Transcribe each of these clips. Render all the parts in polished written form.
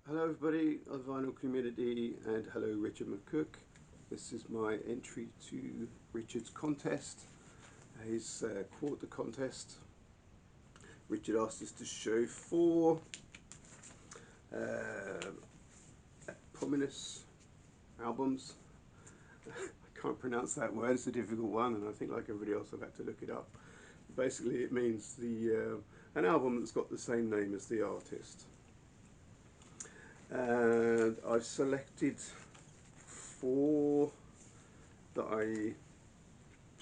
Hello everybody of the vinyl community, and hello Richard McCook. This is my entry to Richard's contest, his quarter contest. Richard asked us to show four eponymous albums. I can't pronounce that word, it's a difficult one, and I think like everybody else I've had to look it up. Basically it means an album that's got the same name as the artist. And I've selected four that I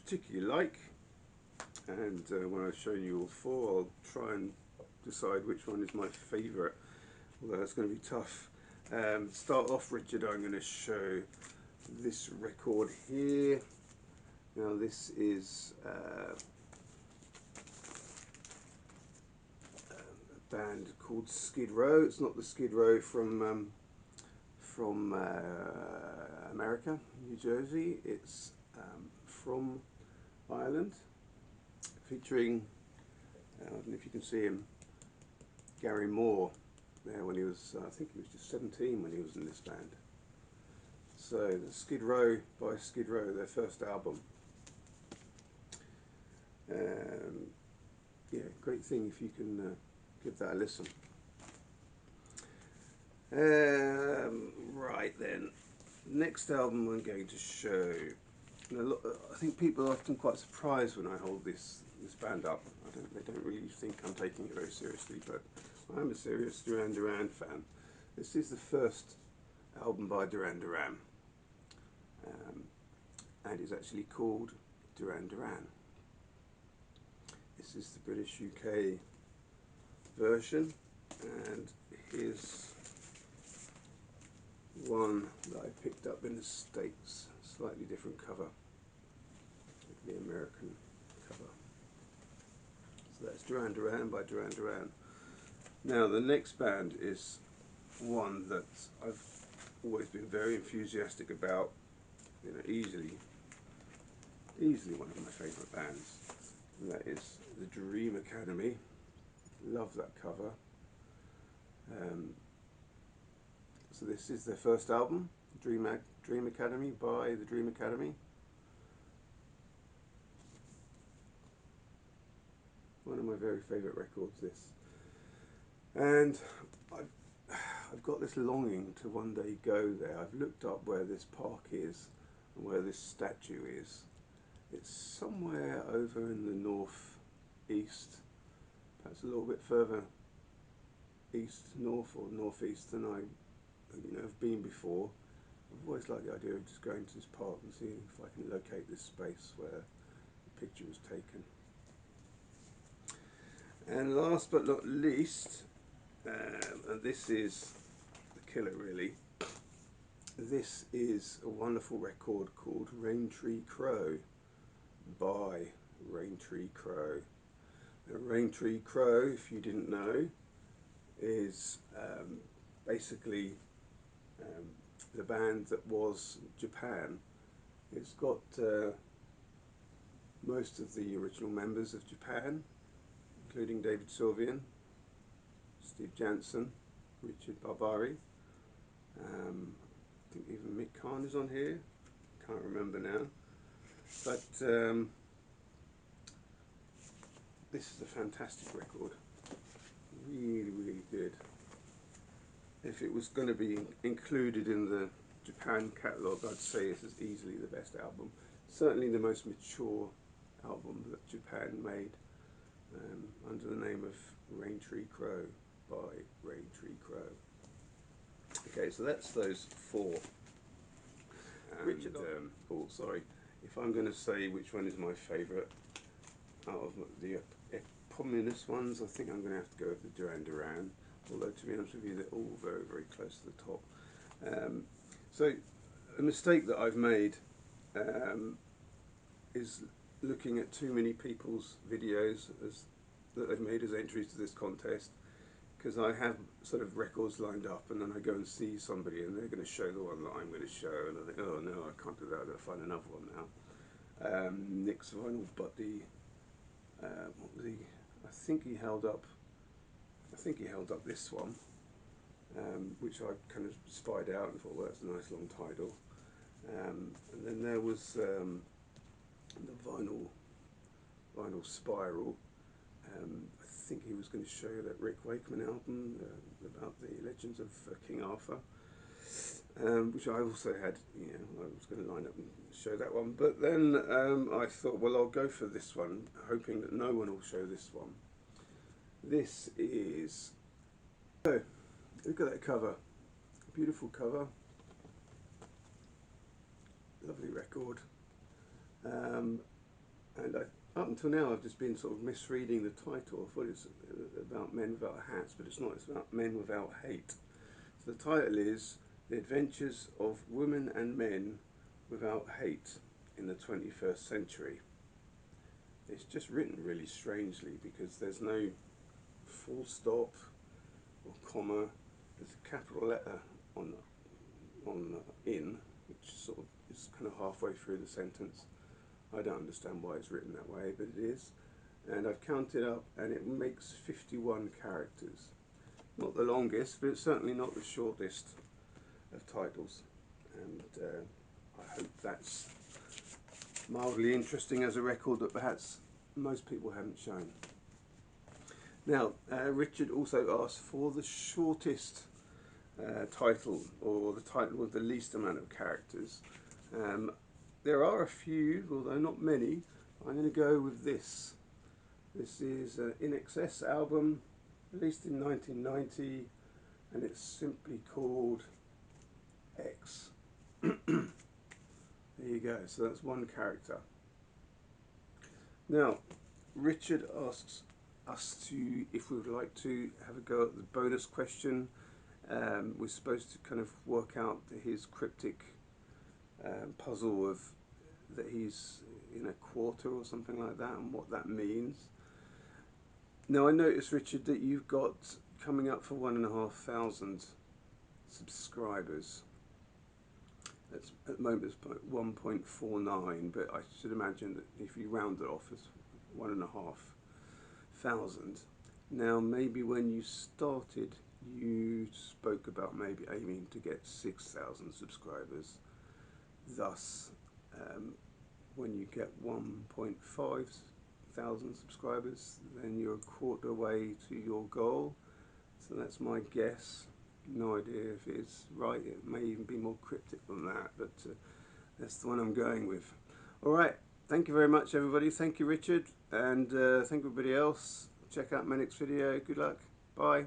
particularly like, and when I've shown you all four I'll try and decide which one is my favourite, although that's going to be tough. Start off, Richard, I'm going to show this record here. Now this is a band called Skid Row. It's not the Skid Row from America, New Jersey. It's from Ireland, featuring, I don't know if you can see him, Gary Moore, there when he was, I think he was just 17 when he was in this band. So the Skid Row by Skid Row, their first album. Yeah, great thing if you can give that a listen. Right then, next album I'm going to show. I think people are often quite surprised when I hold this band up. They don't really think I'm taking it very seriously, but I'm a serious Duran Duran fan. This is the first album by Duran Duran, and it's actually called Duran Duran. This is the British UK version, and here's one that I picked up in the States, slightly different cover, like the American cover. So that's Duran Duran by Duran Duran. Now the next band is one that I've always been very enthusiastic about, easily one of my favourite bands, and that is the Dream Academy. Love that cover. So this is their first album, Dream Academy by the Dream Academy. One of my very favourite records, this. And I've got this longing to one day go there. I've looked up where this park is and where this statue is. It's somewhere over in the north-east, perhaps a little bit further east, north or northeast than I have been before. I've always liked the idea of just going to this park and seeing if I can locate this space where the picture was taken. And last but not least, and this is the killer really, this is a wonderful record called Raintree Crow by Raintree Crow. Now, Raintree Crow, if you didn't know, is basically the band that was Japan. It's got most of the original members of Japan, including David Sylvian, Steve Jansen, Richard Barbari. I think even Mick Kahn is on here. Can't remember now. But this is a fantastic record. Really, really good. If it was going to be included in the Japan catalogue, I'd say it is easily the best album. Certainly the most mature album that Japan made, under the name of Raintree Crow by Raintree Crow. Okay, so that's those four. Richard, oh sorry, if I'm going to say which one is my favourite out of the eponymous ones, I think I'm going to have to go with the Duran Duran, although to be honest with you they're all very, very close to the top. So a mistake that I've made is looking at too many people's videos that they've made as entries to this contest, because I have sort of records lined up and then I go and see somebody and they're going to show the one that I'm going to show, and I think, oh no, I can't do that, I've got to find another one now. Nick's vinyl, but what was he? I think he held up this one, which I kind of spied out and thought, well, that's a nice long title. And then there was the vinyl spiral. I think he was going to show that Rick Wakeman album about the legends of King Arthur, which I also had. I was going to line up and show that one, but then I thought, well, I'll go for this one, hoping that no one will show this one. This is, oh, look at that cover, beautiful cover, lovely record, and up until now I've just been sort of misreading the title. I thought it's about men without hats, but it's not, it's about men without hate. So the title is The Adventures of Women and Men Without Hate in the 21st Century. It's just written really strangely because there's no full stop or comma. There's a capital letter on in, which sort of is kind of halfway through the sentence. I don't understand why it's written that way, but it is. And I've counted up, and it makes 51 characters. Not the longest, but it's certainly not the shortest of titles. And I hope that's mildly interesting as a record that perhaps most people haven't shown. Now, Richard also asked for the shortest title, or the title with the least amount of characters. There are a few, although not many. I'm going to go with this. This is an In Excess album, released in 1990, and it's simply called X. There you go, so that's one character. Now, Richard asks us if we would like to have a go at the bonus question. We're supposed to kind of work out his cryptic puzzle of that he's in a quarter or something like that, and what that means. Now, I noticed, Richard, that you've got coming up for 1,500 subscribers. That's, at the moment it's 1.49, but I should imagine that if you round it off, it's 1,500. Now, maybe when you started, you spoke about maybe aiming to get 6,000 subscribers. Thus, when you get 1.5 thousand subscribers, then you're a quarter way to your goal. So that's my guess. No idea if it's right. It may even be more cryptic than that, but that's the one I'm going with. All right. Thank you very much, everybody. Thank you, Richard, and thank everybody else. Check out my next video. Good luck. Bye.